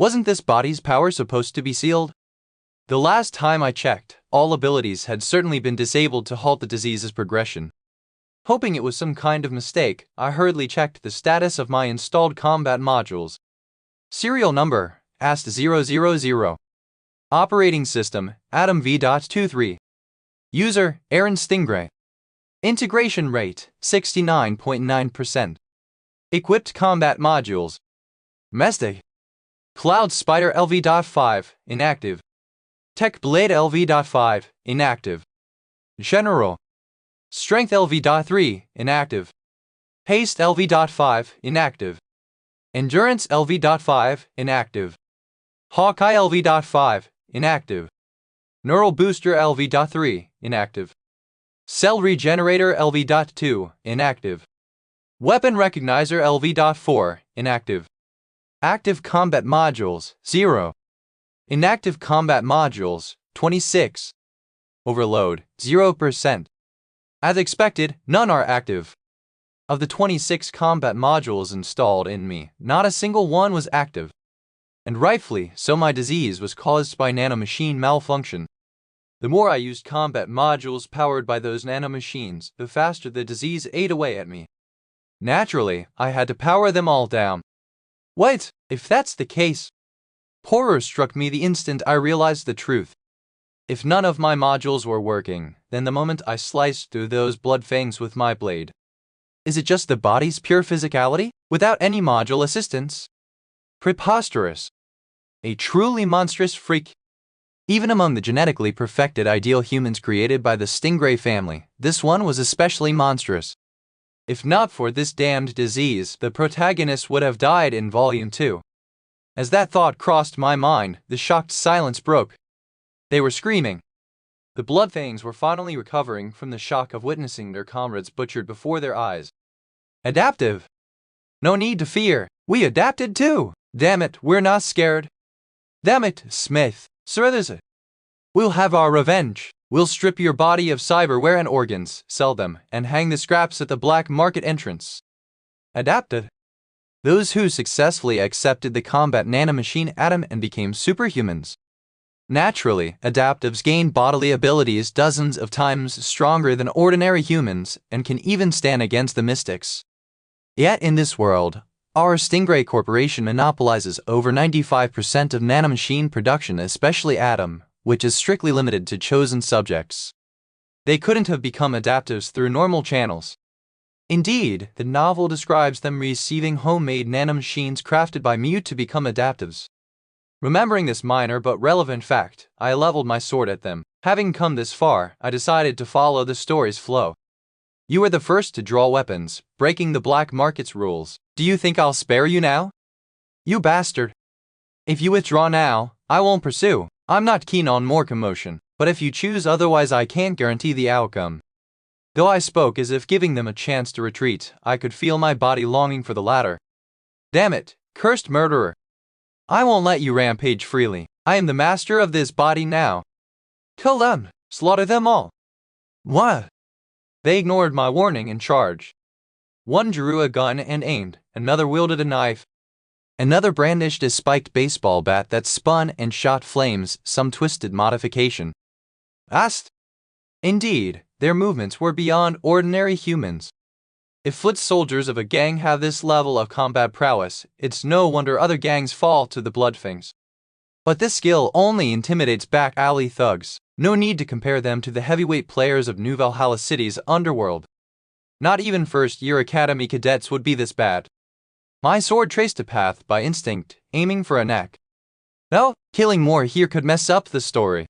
Wasn't this body's power supposed to be sealed? The last time I checked, all abilities had certainly been disabled to halt the disease's progression. Hoping it was some kind of mistake, I hurriedly checked the status of my installed combat modules. Serial number, AST000. Operating system, Atom V.23. User, Aaron Stingray. Integration rate, 69.9%. Equipped combat modules. Mestig. Cloud Spider LV.5, inactive. Tech Blade LV.5, inactive. General. Strength LV.3, inactive. Haste LV.5, inactive. Endurance LV.5, inactive. Hawkeye LV.5, inactive. Neural Booster LV.3, inactive. Cell Regenerator LV.2, inactive. Weapon Recognizer LV.4, inactive. Active Combat Modules, 0. Inactive Combat Modules, 26. Overload, 0%. As expected, none are active. Of the 26 combat modules installed in me, not a single one was active. And rightfully so, my disease was caused by nanomachine malfunction. The more I used combat modules powered by those nanomachines, the faster the disease ate away at me. Naturally, I had to power them all down. Wait, if that's the case? Horror struck me the instant I realized the truth. If none of my modules were working, then the moment I sliced through those blood fangs with my blade. Is it just the body's pure physicality, without any module assistance? Preposterous. A truly monstrous freak. Even among the genetically perfected ideal humans created by the Stingray family, this one was especially monstrous. If not for this damned disease, the protagonist would have died in Volume 2. As that thought crossed my mind, the shocked silence broke. They were screaming. The blood fangs were finally recovering from the shock of witnessing their comrades butchered before their eyes. Adaptive. No need to fear. We adapted too. Damn it, we're not scared. Damn it, Smith. Sir, we'll have our revenge. We'll strip your body of cyberware and organs, sell them, and hang the scraps at the black market entrance. Adapted. Those who successfully accepted the combat nanomachine atom and became superhumans. Naturally, adaptives gain bodily abilities dozens of times stronger than ordinary humans and can even stand against the mystics. Yet in this world, our Stingray Corporation monopolizes over 95% of nanomachine production, especially atom, which is strictly limited to chosen subjects. They couldn't have become adaptives through normal channels. Indeed, the novel describes them receiving homemade nanomachines crafted by Mute to become adaptives. Remembering this minor but relevant fact, I leveled my sword at them. Having come this far, I decided to follow the story's flow. You were the first to draw weapons, breaking the black market's rules. Do you think I'll spare you now? You bastard. If you withdraw now, I won't pursue. I'm not keen on more commotion, but if you choose otherwise, I can't guarantee the outcome. Though I spoke as if giving them a chance to retreat, I could feel my body longing for the latter. Damn it, cursed murderer. I won't let you rampage freely. I am the master of this body now. Kill them, slaughter them all. What? They ignored my warning and charged. One drew a gun and aimed, another wielded a knife. Another brandished a spiked baseball bat that spun and shot flames, some twisted modification. Ast. Indeed, their movements were beyond ordinary humans. If foot soldiers of a gang have this level of combat prowess, it's no wonder other gangs fall to the bloodfangs. But this skill only intimidates back alley thugs. No need to compare them to the heavyweight players of New Valhalla City's underworld. Not even first-year academy cadets would be this bad. My sword traced a path by instinct, aiming for a neck. No, killing more here could mess up the story.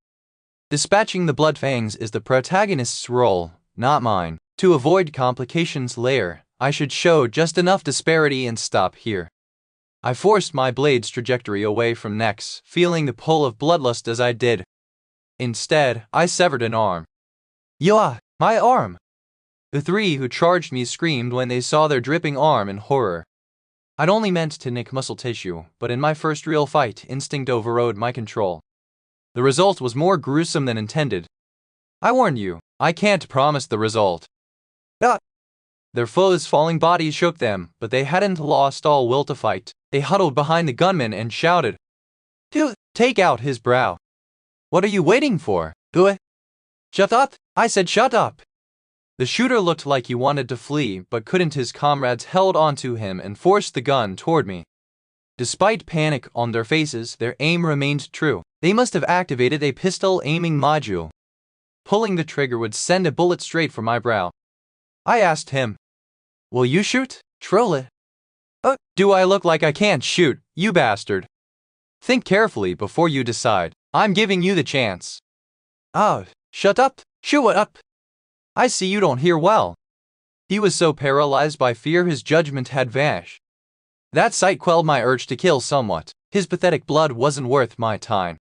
Dispatching the bloodfangs is the protagonist's role, not mine. To avoid complications later, I should show just enough disparity and stop here. I forced my blade's trajectory away from necks, feeling the pull of bloodlust as I did. Instead, I severed an arm. Yah, my arm! The three who charged me screamed when they saw their dripping arm in horror. I'd only meant to nick muscle tissue, but in my first real fight, instinct overrode my control. The result was more gruesome than intended. I warned you, I can't promise the result. Ah! Their foes' falling bodies shook them, but they hadn't lost all will to fight. They huddled behind the gunmen and shouted, To take out his brow. What are you waiting for? Shut up! I said shut up! The shooter looked like he wanted to flee, but couldn't. His comrades held onto him and forced the gun toward me. Despite panic on their faces, their aim remained true. They must have activated a pistol aiming module. Pulling the trigger would send a bullet straight for my brow. I asked him, "Will you shoot? Troll it." Do I look like I can't shoot, you bastard? Think carefully before you decide. I'm giving you the chance. Shut up, chew it up. I see you don't hear well. He was so paralyzed by fear his judgment had vanished. That sight quelled my urge to kill somewhat. His pathetic blood wasn't worth my time.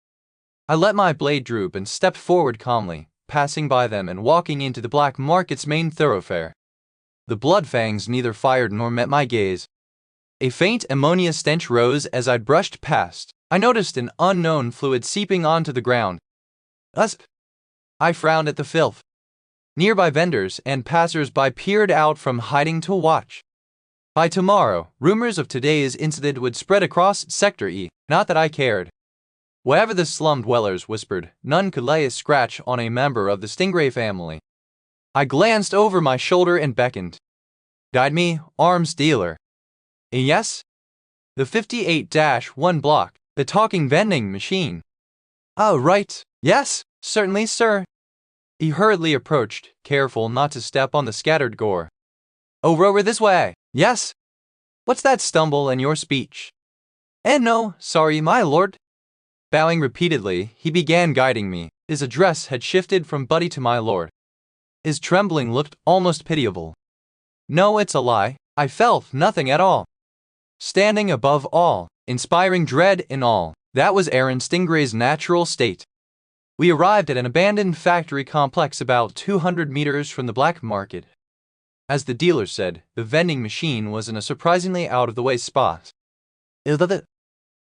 I let my blade droop and stepped forward calmly, passing by them and walking into the black market's main thoroughfare. The blood fangs neither fired nor met my gaze. A faint ammonia stench rose as I brushed past. I noticed an unknown fluid seeping onto the ground. I frowned at the filth. Nearby vendors and passers-by peered out from hiding to watch. By tomorrow, rumors of today's incident would spread across Sector E. Not that I cared. Whatever the slum dwellers whispered, none could lay a scratch on a member of the Stingray family. I glanced over my shoulder and beckoned. Guide me, arms dealer. Yes? The 58-1 block, the talking vending machine. Oh, right. Yes, certainly, sir. He hurriedly approached, careful not to step on the scattered gore. Rower this way. Yes. What's that stumble in your speech? No, sorry, my lord. Bowing repeatedly, he began guiding me. His address had shifted from buddy to my lord. His trembling looked almost pitiable. No, it's a lie. I felt nothing at all. Standing above all, inspiring dread in all, that was Aaron Stingray's natural state. We arrived at an abandoned factory complex about 200 meters from the black market. As the dealer said, the vending machine was in a surprisingly out-of-the-way spot.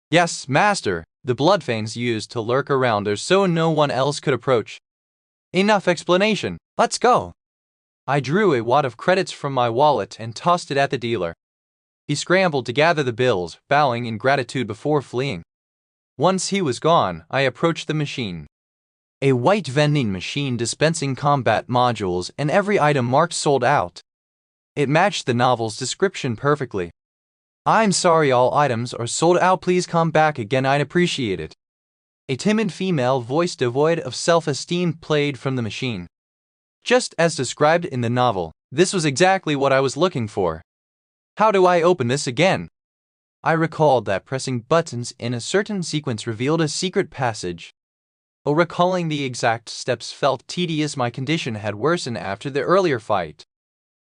Yes, master, the bloodfangs used to lurk around there so no one else could approach. Enough explanation, let's go. I drew a wad of credits from my wallet and tossed it at the dealer. He scrambled to gather the bills, bowing in gratitude before fleeing. Once he was gone, I approached the machine. A white vending machine dispensing combat modules and every item marked sold out. It matched the novel's description perfectly. I'm sorry, all items are sold out, please come back again, I'd appreciate it. A timid female voice devoid of self-esteem played from the machine. Just as described in the novel, this was exactly what I was looking for. How do I open this again? I recalled that pressing buttons in a certain sequence revealed a secret passage. Recalling the exact steps felt tedious. My condition had worsened after the earlier fight.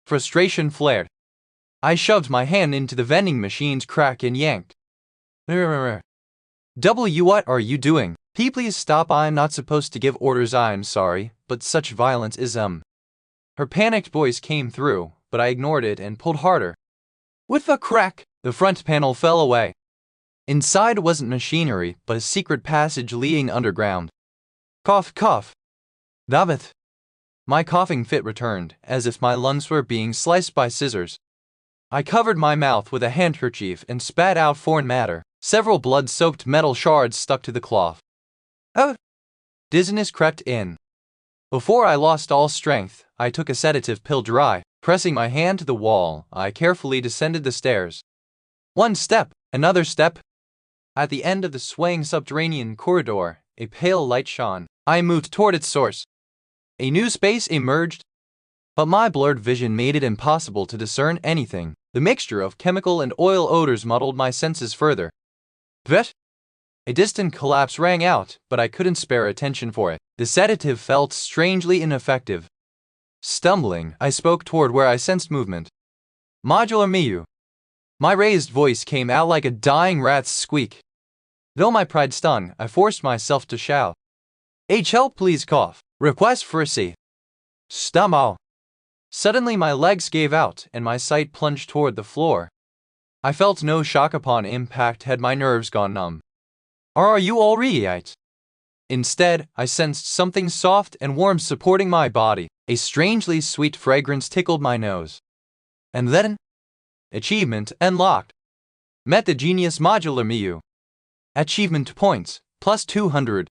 Frustration flared. I shoved my hand into the vending machine's crack and yanked. What are you doing? Please stop, I'm not supposed to give orders, I'm sorry, but such violence is Her panicked voice came through, but I ignored it and pulled harder. With a crack, the front panel fell away. Inside wasn't machinery, but a secret passage leading underground. Cough, cough. David. My coughing fit returned, as if my lungs were being sliced by scissors. I covered my mouth with a handkerchief and spat out foreign matter. Several blood-soaked metal shards stuck to the cloth. Dizziness crept in. Before I lost all strength, I took a sedative pill dry. Pressing my hand to the wall, I carefully descended the stairs. One step, another step. At the end of the swaying subterranean corridor, a pale light shone. I moved toward its source. A new space emerged, but my blurred vision made it impossible to discern anything. The mixture of chemical and oil odors muddled my senses further. Vet! A distant collapse rang out, but I couldn't spare attention for it. The sedative felt strangely ineffective. Stumbling, I spoke toward where I sensed movement. Modular Miyu. My raised voice came out like a dying rat's squeak. Though my pride stung, I forced myself to shout. HL, please cough. Request for a C. Stumble. Suddenly my legs gave out and my sight plunged toward the floor. I felt no shock upon impact had my nerves gone numb. Are you all right? Instead, I sensed something soft and warm supporting my body. A strangely sweet fragrance tickled my nose. And then, achievement unlocked. Met the genius modular Miyu. Achievement points, plus 200.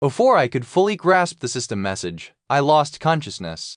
Before I could fully grasp the system message, I lost consciousness.